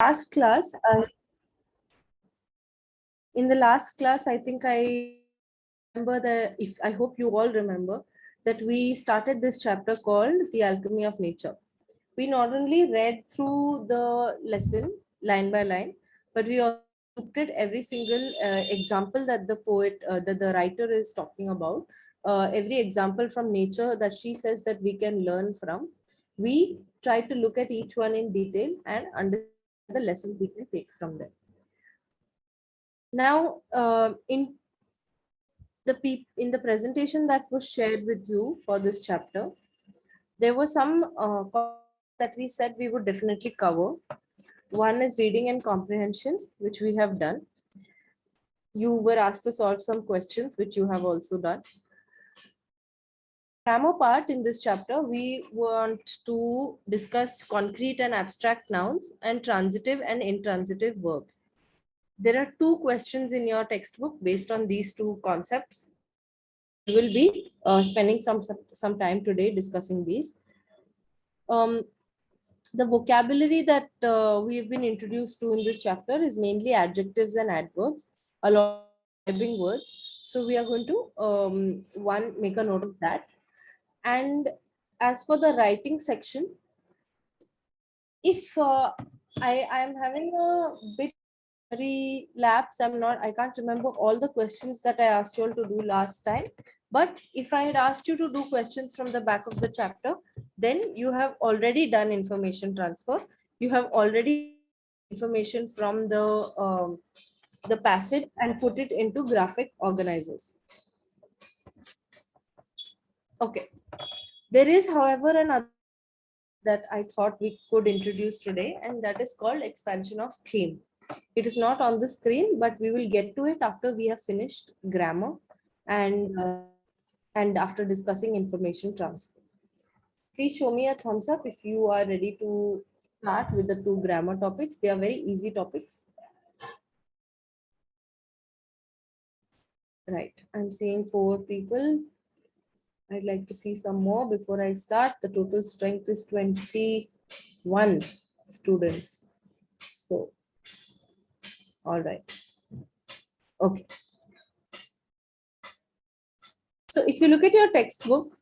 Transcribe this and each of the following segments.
Last class, in the last class, I think I remember that, if I hope you all remember, that we started this chapter called The Alchemy of Nature. We not only read through the lesson line by line, but we also looked at every single example that the poet, that the writer is talking about, every example from nature that she says that we can learn from. We try to look at each one in detail and understand the lessons we can take from them. Now, in the presentation that was shared with you for this chapter, there were some that we said we would definitely cover. One is reading and comprehension, which we have done. You were asked to solve some questions, which you have also done. Grammar part in this chapter, we want to discuss concrete and abstract nouns and transitive and intransitive verbs. There are two questions in your textbook based on these two concepts. We will be spending some time today discussing these. The vocabulary that we've been introduced to in this chapter is mainly adjectives and adverbs, a lot of describing words. So we are going to make a note of that. And as for the writing section, if I am having a bit relapse, I can't remember all the questions that I asked you all to do last time. But if I had asked you to do questions from the back of the chapter, then you have already done information transfer. You have already information from the passage and put it into graphic organizers. Okay. There is, however, another that I thought we could introduce today, and that is called expansion of theme. It is not on the screen, but we will get to it after we have finished grammar and after discussing information transfer. Please show me a thumbs up if you are ready to start with the two grammar topics. They are very easy topics. Right. I'm seeing 4 people. I'd like to see some more before I start. The total strength is 21 students. So, all right. Okay. So if you look at your textbook,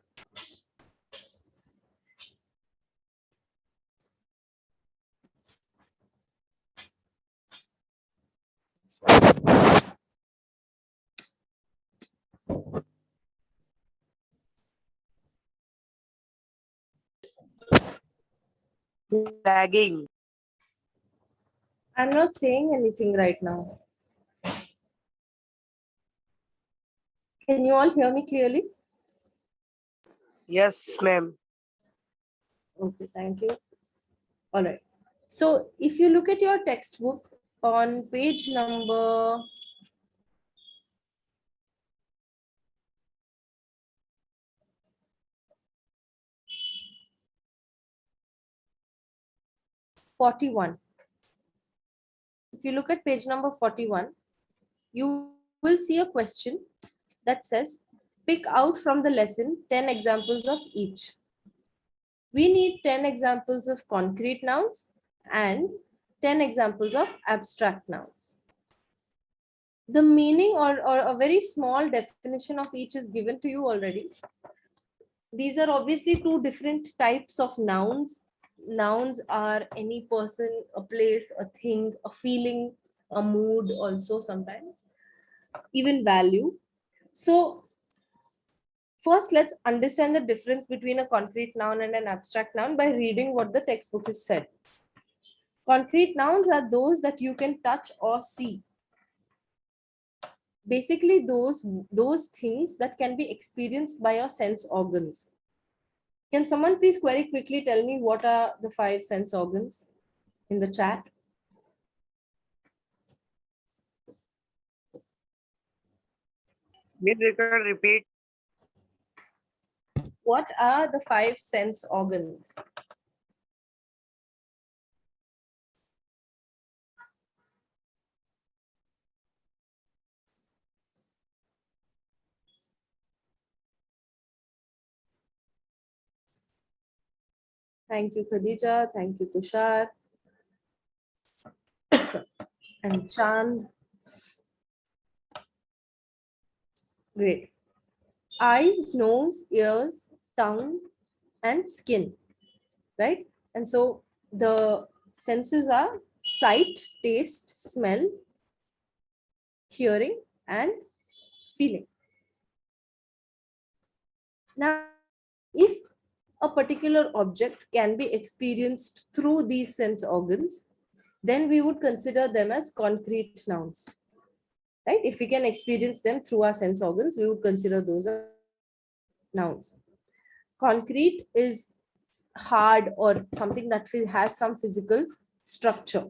Lagging. I'm not saying anything right now. Can you all hear me clearly? Yes, ma'am. Okay, thank you. All right. So if you look at your textbook on page number 41. If you look at page number 41, you will see a question that says, pick out from the lesson 10 examples of each. We need 10 examples of concrete nouns and 10 examples of abstract nouns. The meaning or a very small definition of each is given to you already. These are obviously two different types of nouns. Nouns are any person, a place, a thing, a feeling, a mood, also sometimes, even value. So, first, let's understand the difference between a concrete noun and an abstract noun by reading what the textbook has said. Concrete nouns are those that you can touch or see. Basically, those things that can be experienced by your sense organs. Can someone please very quickly tell me what are the 5 sense organs in the chat? May record repeat. What are the 5 sense organs? Thank you, Khadija. Thank you, Tushar. and Chand. Great. Eyes, nose, ears, tongue, and skin, right? And so the senses are sight, taste, smell, hearing, and feeling. Now, if a particular object can be experienced through these sense organs, then we would consider them as concrete nouns, right? If we can experience them through our sense organs, we would consider those as nouns. Concrete is hard or something that has some physical structure.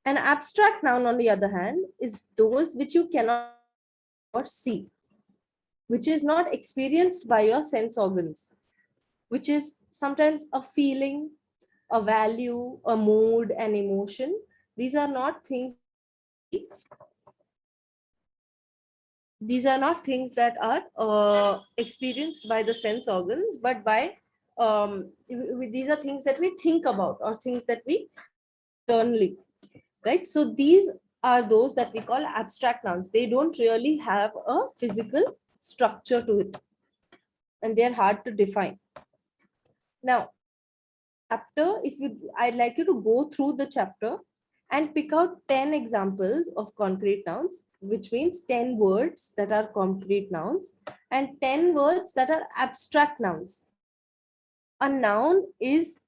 An abstract noun, on the other hand, is those which you cannot or see, which is not experienced by your sense organs, which is sometimes a feeling, a value, a mood, an emotion. These are not things. These are not things that are experienced by the sense organs, but by these are things that we think about or things that we internally, right? So these are those that we call abstract nouns. They don't really have a physical structure to it, and they're hard to define. Now, chapter, if you, I'd like you to go through the chapter and pick out 10 examples of concrete nouns, which means 10 words that are concrete nouns and 10 words that are abstract nouns. A noun is,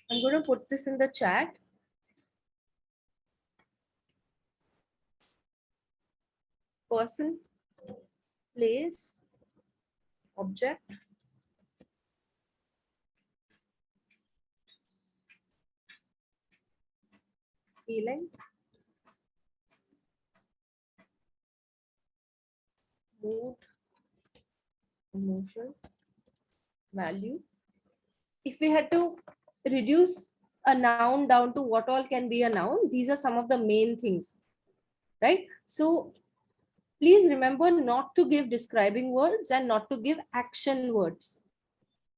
I'm going to put this in the chat. Person, place, object, feeling, mood, emotion, value. If we had to reduce a noun down to what all can be a noun, these are some of the main things, right? So please remember not to give describing words and not to give action words,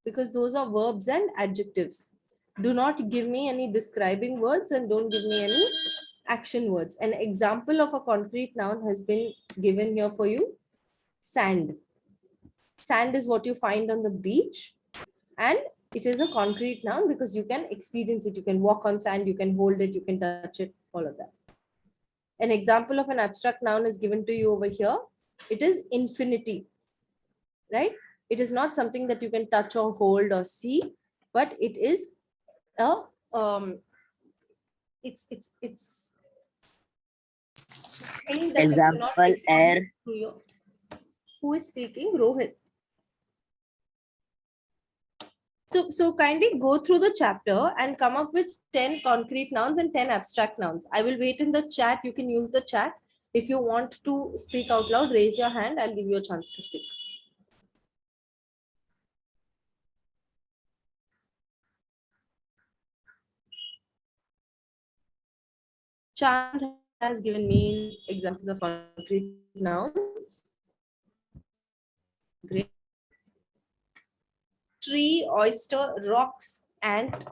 because those are verbs and adjectives. Do not give me any describing words and don't give me any action words. An example of a concrete noun has been given here for you. Sand. Sand is what you find on the beach, and it is a concrete noun because you can experience it. You can walk on sand, you can hold it, you can touch it, all of that. An example of an abstract noun is given to you over here. It is infinity, right? It is not something that you can touch or hold or see, but it is a it's thing that you cannot Example, air. experience through your. Who is speaking? Rohit. So kindly go through the chapter and come up with 10 concrete nouns and 10 abstract nouns. I will wait in the chat. You can use the chat. If you want to speak out loud, raise your hand. I'll give you a chance to speak. Chand has given me examples of concrete nouns. Great. Tree, oyster, rocks, ant.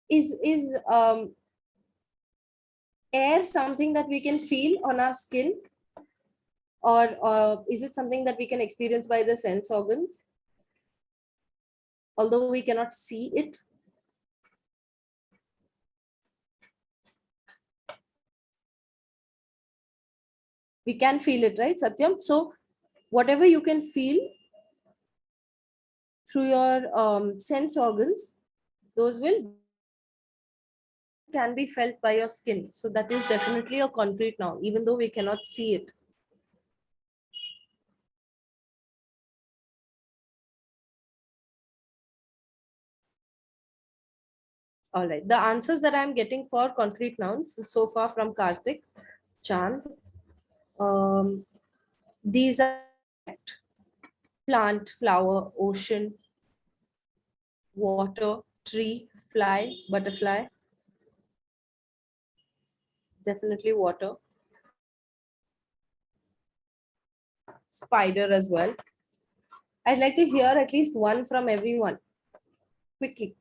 Is air something that we can feel on our skin, or is it something that we can experience by the sense organs, although we cannot see it? We can feel it, right, Satyam? So whatever you can feel through your sense organs, those will can be felt by your skin. So that is definitely a concrete noun, even though we cannot see it. All right. The answers that I'm getting for concrete nouns so far from Karthik, Chand, these are plant, flower, ocean, water, tree, fly, butterfly. Definitely water. spider as well. I'd like to hear at least one from everyone. Quickly.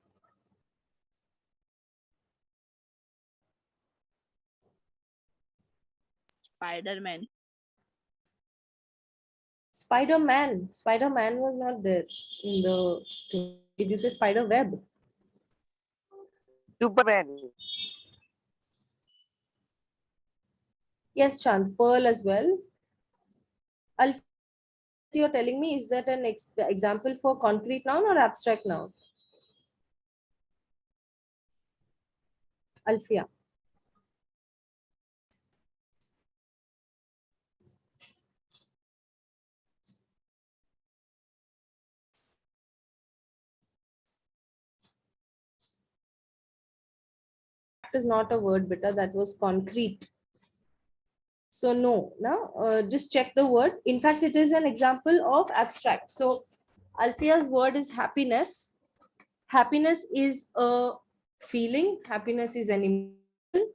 Spider-Man. Spider-Man. Spider-Man was not there in the thing. Did you say spider web? Superman. Yes, Chand. Pearl as well. Alf, you're telling me, is that an example for concrete noun or abstract noun? Alfia. That is not a word, beta. That was concrete. So no, now just check the word. In fact, it is an example of abstract. So Alfia's word is happiness. Happiness is a feeling. Happiness is an emotion,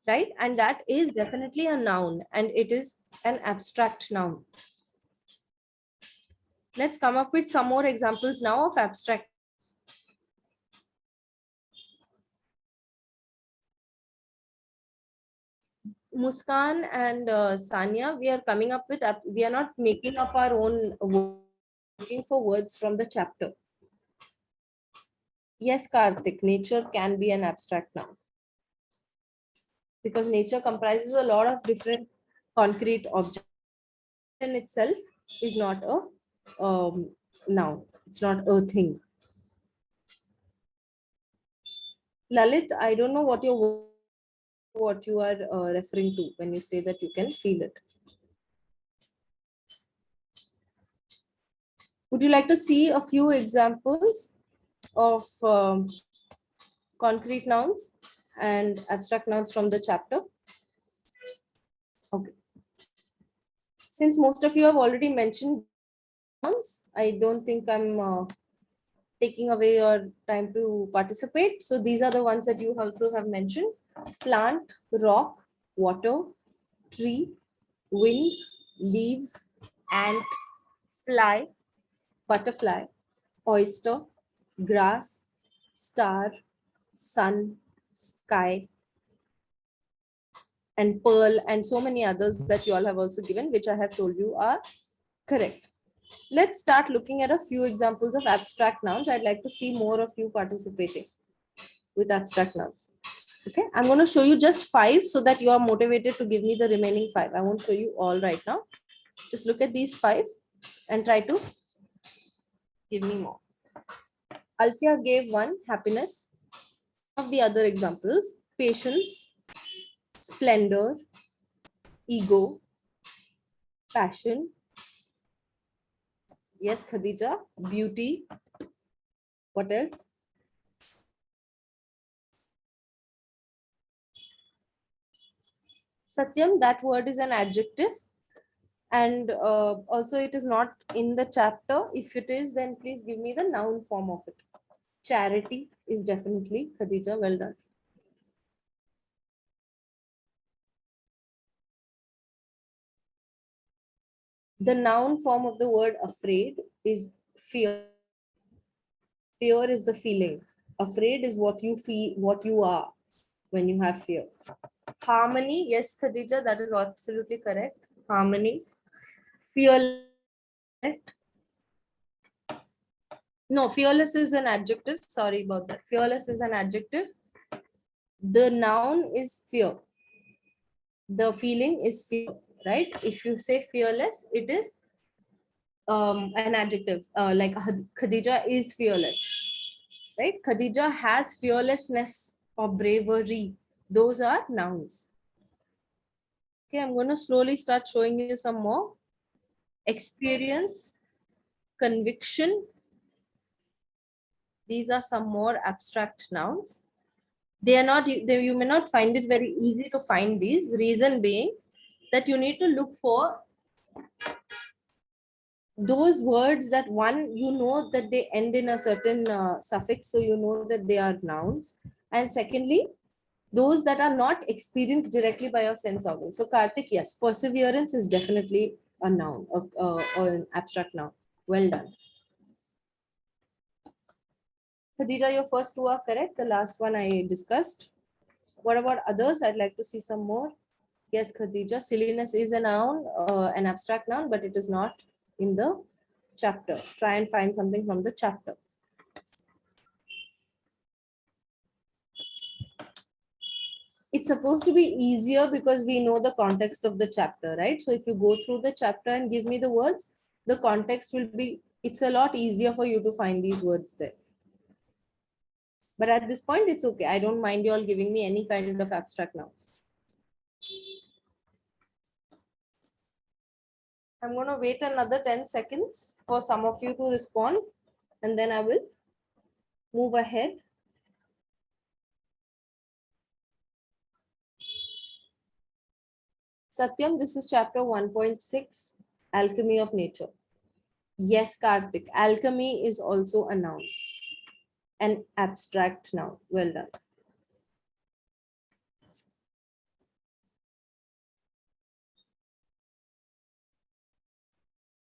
right? And that is definitely a noun, and it is an abstract noun. Let's come up with some more examples now of abstract. Muskan and Sanya, we are coming up with, we are not making up our own looking for words from the chapter. Yes, Karthik, nature can be an abstract noun. Because nature comprises a lot of different concrete objects. In itself is not a noun. It's not a thing. Lalit, I don't know what you are referring to when you say that you can feel it. Would you like to see a few examples of concrete nouns and abstract nouns from the chapter? Okay. Since most of you have already mentioned nouns, I don't think I'm taking away your time to participate. So these are the ones that you also have mentioned: plant, rock, water, tree, wind, leaves, ant, fly, butterfly, oyster, grass, star, sun, sky, and pearl, and so many others that you all have also given, which I have told you are correct. Let's start looking at a few examples of abstract nouns. I'd like to see more of you participating with abstract nouns. Okay, I'm going to show you just 5 so that you are motivated to give me the remaining 5. I won't show you all right now. Just look at these 5 and try to give me more. Alfia gave one, happiness. Of the other examples: patience, splendor, ego, passion. Yes, Khadija, beauty. What else? Satyam, that word is an adjective. And also it is not in the chapter. If it is, then please give me the noun form of it. Charity is definitely, Khadija, well done. The noun form of the word afraid is fear. Fear is the feeling. Afraid is what you feel, what you are when you have fear. Harmony, yes, Khadija, that is absolutely correct. Harmony. Fearless. No, fearless is an adjective. Sorry about that. Fearless is an adjective. The noun is fear. The feeling is fear, right? If you say fearless, it is an adjective. Like Khadija is fearless, right? Khadija has fearlessness or bravery. Those are nouns. Okay, I'm going to slowly start showing you some more. Experience, conviction. These are some more abstract nouns. They are not, you may not find it very easy to find these. Reason being that you need to look for those words that, one, you know that they end in a certain suffix, so you know that they are nouns. And secondly, those that are not experienced directly by your sense organs. So Karthik, yes, perseverance is definitely a noun or an abstract noun. Well done. Khadija, your first two are correct. The last one I discussed. What about others? I'd like to see some more. Yes, Khadija, silliness is a noun, an abstract noun, but it is not in the chapter. Try and find something from the chapter. It's supposed to be easier because we know the context of the chapter, right? So if you go through the chapter and give me the words, the context will be, it's a lot easier for you to find these words there. But at this point, it's okay. I don't mind you all giving me any kind of abstract nouns. I'm going to wait another 10 seconds for some of you to respond, and then I will move ahead. Satyam, this is chapter 1.6, Alchemy of Nature. Yes, Karthik, alchemy is also a noun, an abstract noun. Well done.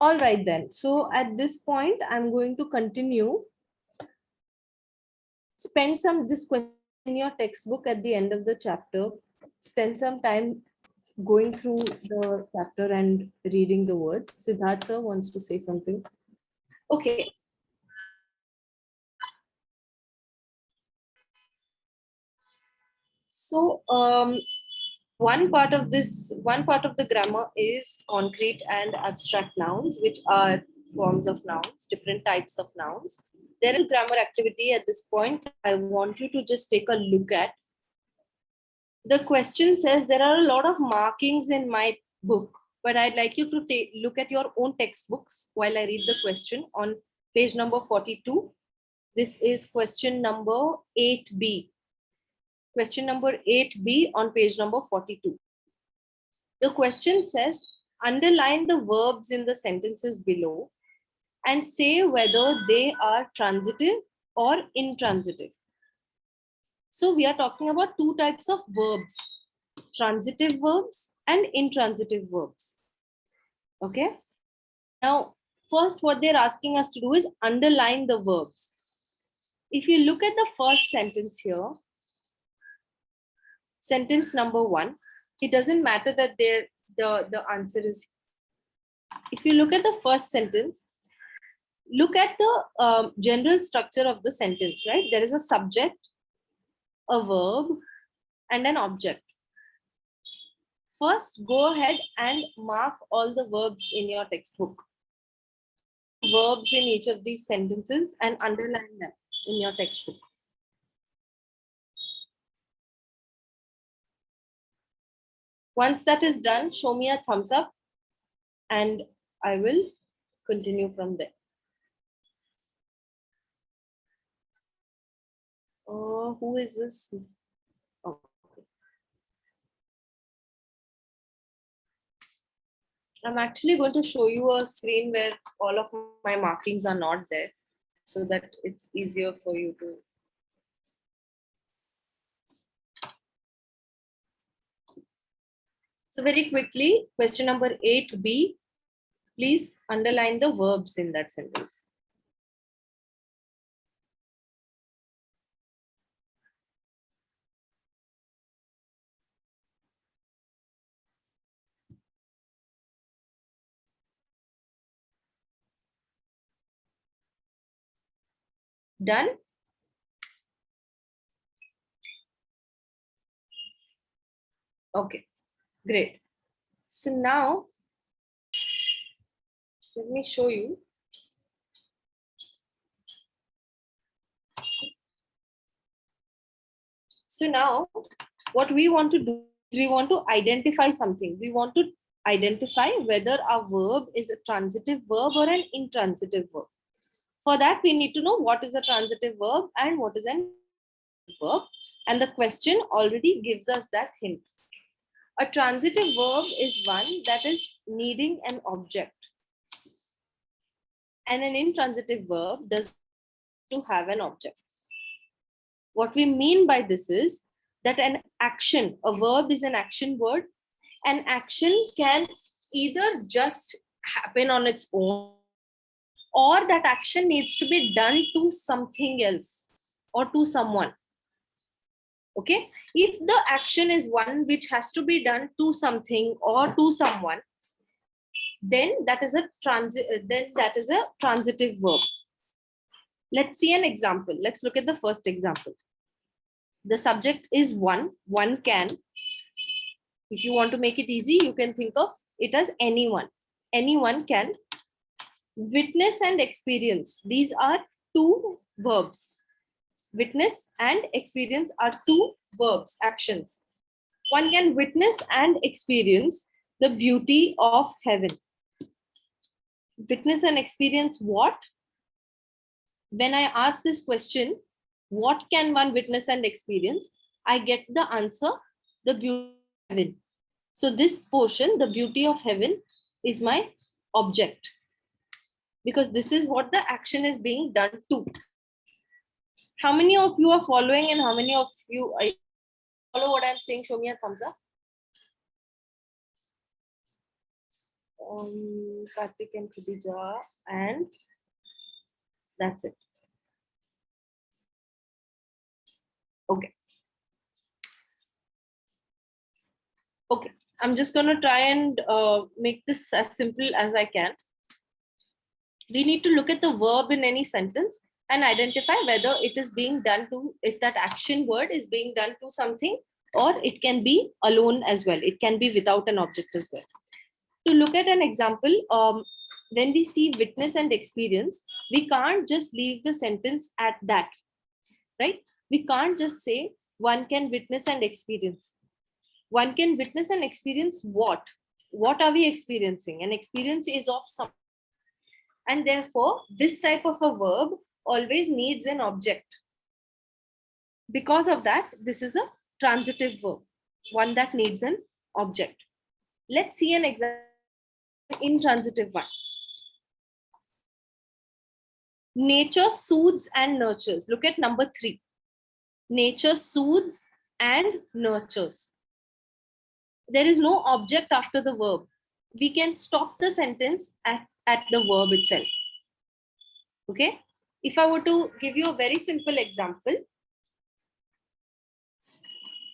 All right then. So at this point, I'm going to continue. Spend this question in your textbook at the end of the chapter. Spend some time going through the chapter and reading the words. Siddharth sir wants to say something. Okay. So one part of the grammar is concrete and abstract nouns, which are forms of nouns, different types of nouns. There is grammar activity at this point. I want you to just take a look at. The question says there are a lot of markings in my book, but I'd like you to look at your own textbooks while I read the question on page number 42. This is question number 8B. Question number 8B on page number 42. The question says, underline the verbs in the sentences below and say whether they are transitive or intransitive. So we are talking about two types of verbs, transitive verbs and intransitive verbs. Okay. Now, first what they're asking us to do is underline the verbs. If you look at the first sentence here, sentence number 1, it doesn't matter that the answer is. If you look at the first sentence, look at the general structure of the sentence, right? There is a subject, a verb, and an object. First, go ahead and mark all the verbs in your textbook. Verbs in each of these sentences and underline them in your textbook. Once that is done, show me a thumbs up and I will continue from there. Who is this? Oh, okay. I'm actually going to show you a screen where all of my markings are not there so that it's easier for you to. So very quickly, question number 8B, please underline the verbs in that sentence. Done? Okay, great. So now, let me show you. So now, what we want to do is we want to identify something. We want to identify whether a verb is a transitive verb or an intransitive verb. For that, we need to know what is a transitive verb and what is an verb. And the question already gives us that hint. A transitive verb is one that is needing an object. And an intransitive verb does to have an object. What we mean by this is that an action, a verb is an action word. An action can either just happen on its own, or that action needs to be done to something else or to someone. Okay, if the action is one which has to be done to something or to someone, then that is a transitive verb. Let's see an example. Let's look at the first example. The subject is one can. If you want to make it easy, you can think of it as anyone. Anyone can. Witness and experience. These are two verbs. Witness and experience are two verbs, actions. One can witness and experience the beauty of heaven. Witness and experience what? When I ask this question, what can one witness and experience? I get the answer, the beauty of heaven. So this portion, the beauty of heaven, is my object, because this is what the action is being done to. How many of you are following, and how many of you follow what I'm saying? Show me a thumbs up. Karthik and Khadija, and that's it. Okay. Okay, I'm just going to try and make this as simple as I can. We need to look at the verb in any sentence and identify whether it is being done to, if that action word is being done to something, or it can be alone as well. It can be without an object as well. To look at an example, when we see witness and experience, we can't just leave the sentence at that, right? We can't just say one can witness and experience. One can witness and experience what? What are we experiencing? An experience is of something. And therefore, this type of a verb always needs an object. Because of that, this is a transitive verb, one that needs an object. Let's see an example. Intransitive one. Nature soothes and nurtures. Look at number 3. Nature soothes and nurtures. There is no object after the verb. We can stop the sentence at the verb itself. Okay. If I were to give you a very simple example,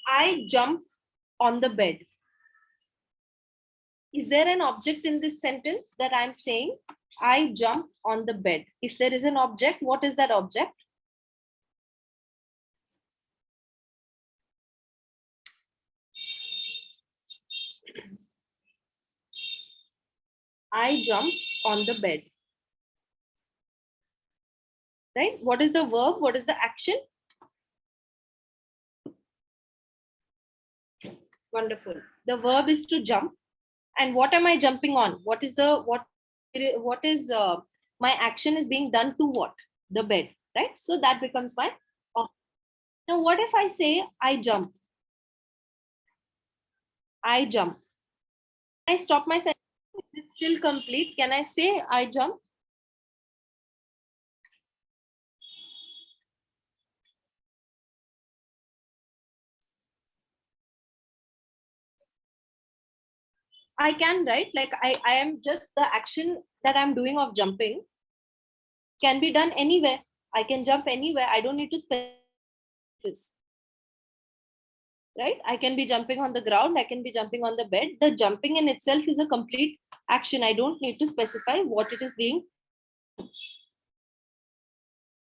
I jump on the bed. Is there an object in this sentence that I'm saying? I jump on the bed. If there is an object, what is that object? I jump on the bed. Right? What is the verb? What is the action? Wonderful. The verb is to jump. And what am I jumping on? What is my action is being done to what? The bed, right? So that becomes my object. Now, what if I say I jump? I jump. I stop my sentence. Is it still complete? Can I say I jump? I can, right? Like I am just, the action that I'm doing of jumping can be done anywhere. I can jump anywhere. I don't need to specify this. Right? I can be jumping on the ground. I can be jumping on the bed. The jumping in itself is a complete action. I don't need to specify what it is being.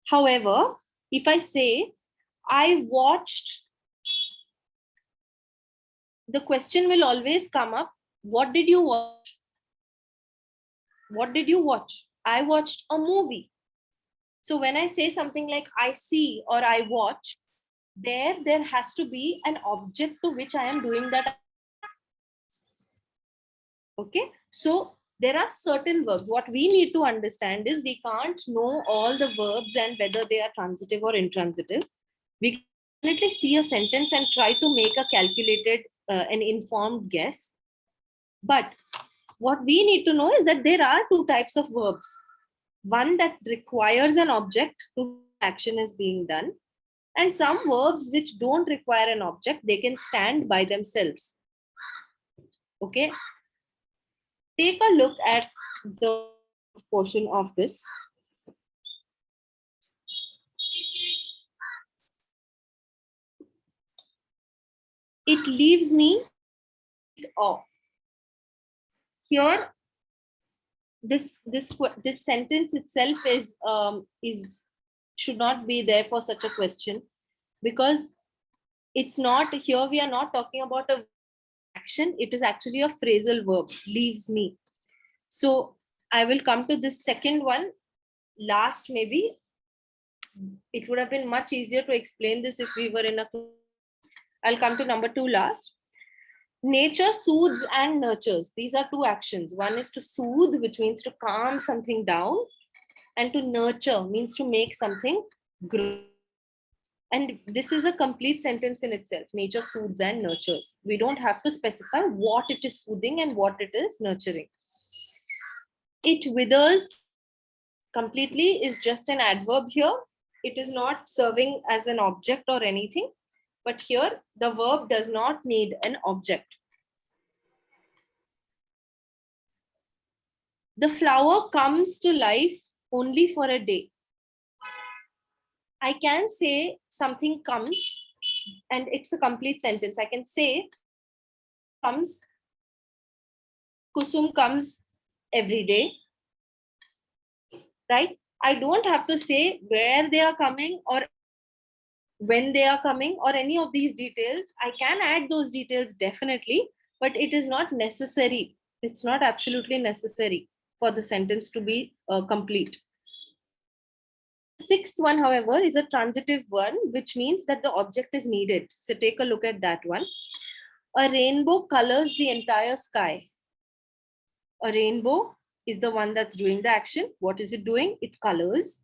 However, if I say I watched, the question will always come up. What did you watch? What did you watch? I watched a movie. So when I say something like I see or I watch, there has to be an object to which I am doing that. Okay, so there are certain verbs. What we need to understand is we can't know all the verbs and whether they are transitive or intransitive. We can definitely see a sentence and try to make a calculated an informed guess. But what we need to know is that there are two types of verbs. One that requires an object to action is being done, and some verbs which don't require an object, they can stand by themselves. Okay. Take a look at the portion of this. It leaves me off. Here, this sentence itself is should not be there for such a question, because it's not, here we are not talking about a action, it is actually a phrasal verb, leaves me. So I will come to this second one last. Maybe it would have been much easier to explain this if we were in a, I'll come to number 2 last. Nature soothes and nurtures. These are two actions. One is to soothe, which means to calm something down, and to nurture means to make something grow. And this is a complete sentence in itself. Nature soothes and nurtures. We don't have to specify what it is soothing and what it is nurturing. It withers completely is just an adverb here. It is not serving as an object or anything. But here, the verb does not need an object. The flower comes to life only for a day. I can say something comes, and it's a complete sentence. I can say comes, Kusum comes every day, right? I don't have to say where they are coming or when they are coming or any of these details. I can add those details definitely, but it is not necessary. It's not absolutely necessary for the sentence to be complete. Sixth one, however, is a transitive one, which means that the object is needed. So take a look at that one. A rainbow colors the entire sky. A rainbow is the one that's doing the action. What is it doing? It colors.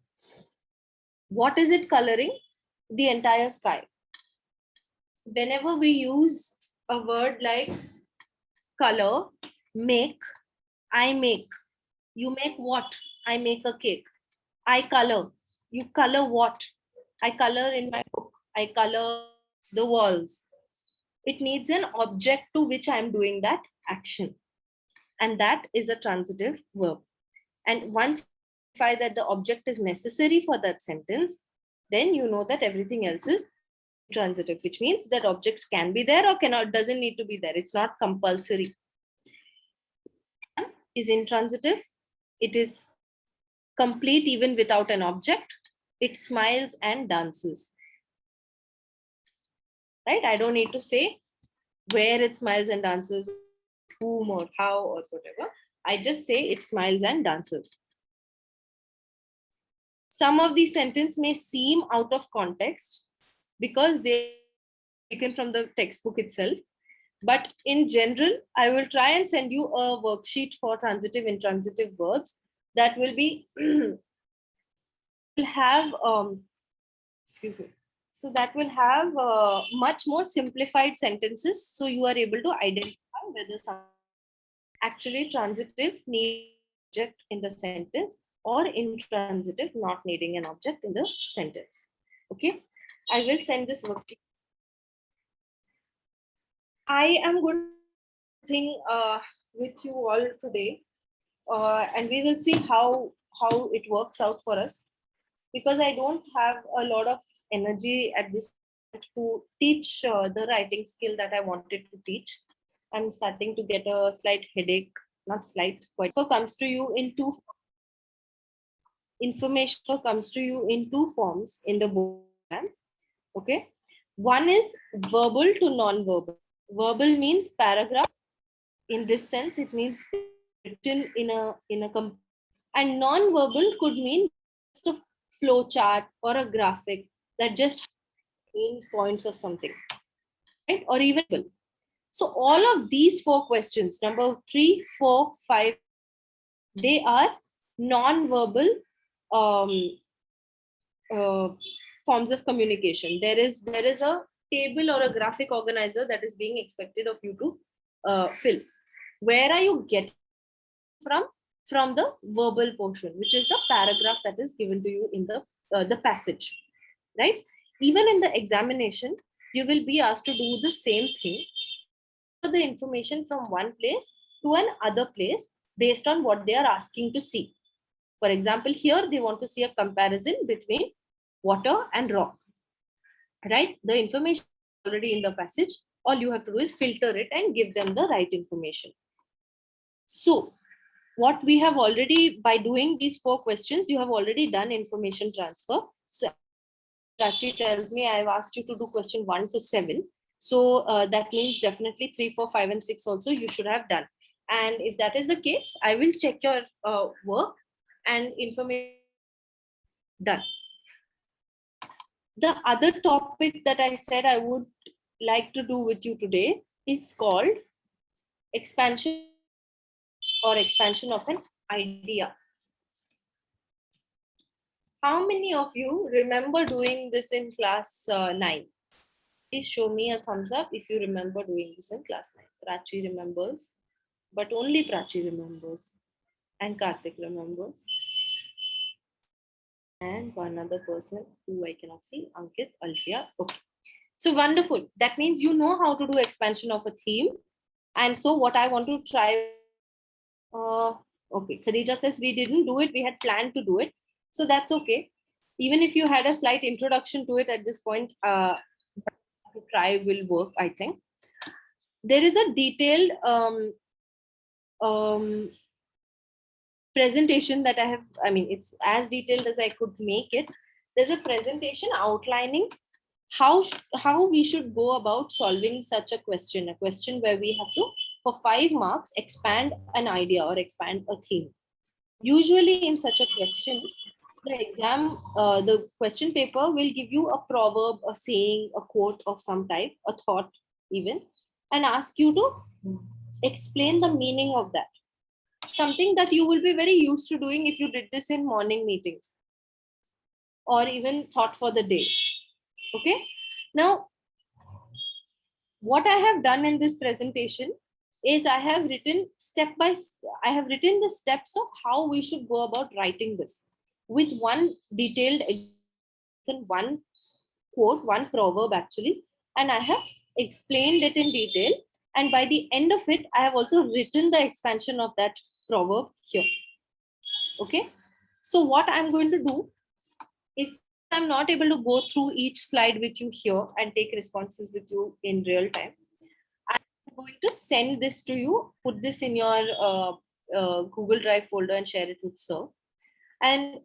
What is it coloring? The entire sky. Whenever we use a word like color, make, I make. You make what? I make a cake. I color. You color what? I color in my book. I color the walls. It needs an object to which I'm doing that action. And that is a transitive verb. And once you find that the object is necessary for that sentence, then you know that everything else is transitive, which means that object can be there or cannot, doesn't need to be there. It's not compulsory. Is intransitive. It is complete even without an object. It smiles and dances. Right? I don't need to say where it smiles and dances, whom or how or whatever. I just say it smiles and dances. Some of these sentences may seem out of context because they're taken from the textbook itself. But in general, I will try and send you a worksheet for transitive, intransitive verbs that will be will have excuse me. So that will have much more simplified sentences. So you are able to identify whether some actually transitive need object in the sentence or intransitive not needing an object in the sentence. Okay, I will send this worksheet. I am going to think with you all today, and we will see how it works out for us, because I don't have a lot of energy at this point to teach the writing skill that I wanted to teach. I'm starting to get a slight headache, not slight, quite. So comes to you in two information comes to you in two forms in the book. Okay, one is verbal to non-verbal. Verbal means paragraph. In this sense, it means written in a and non-verbal could mean just a flow chart or a graphic that just main points of something, right? Or even so, all of these four questions, number 3, 4, 5, they are non-verbal forms of communication. There is a table or a graphic organizer that is being expected of you to fill. Where are you getting from the verbal portion, which is the paragraph that is given to you in the passage, right? Even in the examination, you will be asked to do the same thing, the information from one place to another place based on what they are asking to see. For example, here they want to see a comparison between water and rock, right? The information is already in the passage. All you have to do is filter it and give them the right information. So what we have already, by doing these 4 questions, you have already done information transfer. So Prachi tells me I've asked you to do question 1 to 7. So that means definitely 3, 4, 5, and 6 also you should have done. And if that is the case, I will check your work and information done. The other topic that I said I would like to do with you today is called expansion or expansion of an idea. How many of you remember doing this in class 9? Please show me a thumbs up if you remember doing this in class 9. Prachi remembers, but only Prachi remembers. And Karthik remembers. And one other person who I cannot see, Ankit, Alfia. Okay. So wonderful. That means you know how to do expansion of a theme. And so what I want to try, okay, Khadija says we didn't do it. We had planned to do it. So that's okay. Even if you had a slight introduction to it at this point, to try will work, I think. There is a detailed presentation that I have, it's as detailed as I could make it. There's a presentation outlining how we should go about solving such a question where we have to, for 5 marks, expand an idea or expand a theme. Usually in such a question, the question paper will give you a proverb, a saying, a quote of some type, a thought even, and ask you to explain the meaning of that. Something that you will be very used to doing if you did this in morning meetings or even thought for the day. Okay. Now, what I have done in this presentation is I have written the steps of how we should go about writing this, with one detailed, one quote, one proverb actually, and I have explained it in detail. And by the end of it, I have also written the expansion of that proverb here. Okay. So what I'm going to do is, I'm not able to go through each slide with you here and take responses with you in real time. I'm going to send this to you, put this in your Google Drive folder and share it with Sir. And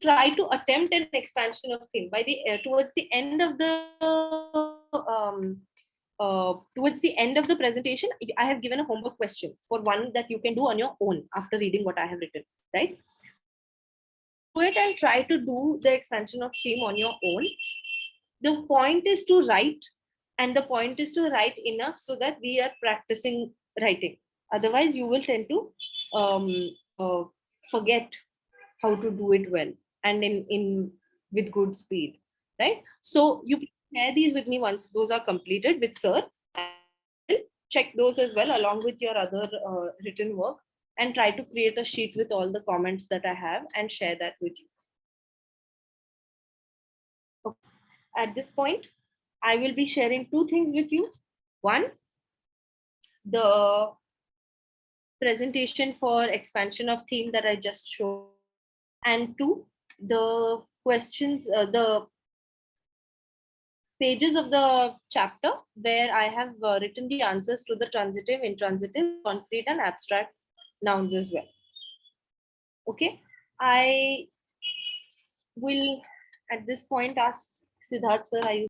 try to attempt an expansion of theme by the towards the end of the presentation. I have given a homework question for one that you can do on your own after reading what I have written, right? Do it and try to do the expansion of theme on your own. The point is to write, and the point is to write enough so that we are practicing writing. Otherwise, you will tend to forget how to do it well and in with good speed, right? So you share these with me once those are completed with Sir. Check those as well along with your other written work, and try to create a sheet with all the comments that I have and share that with you. Okay. At this point, I will be sharing 2 things with you. One, the presentation for expansion of theme that I just showed, and 2, the questions, the pages of the chapter where I have written the answers to the transitive, intransitive, concrete, and abstract nouns as well. Okay, I will at this point ask Siddharth sir, are you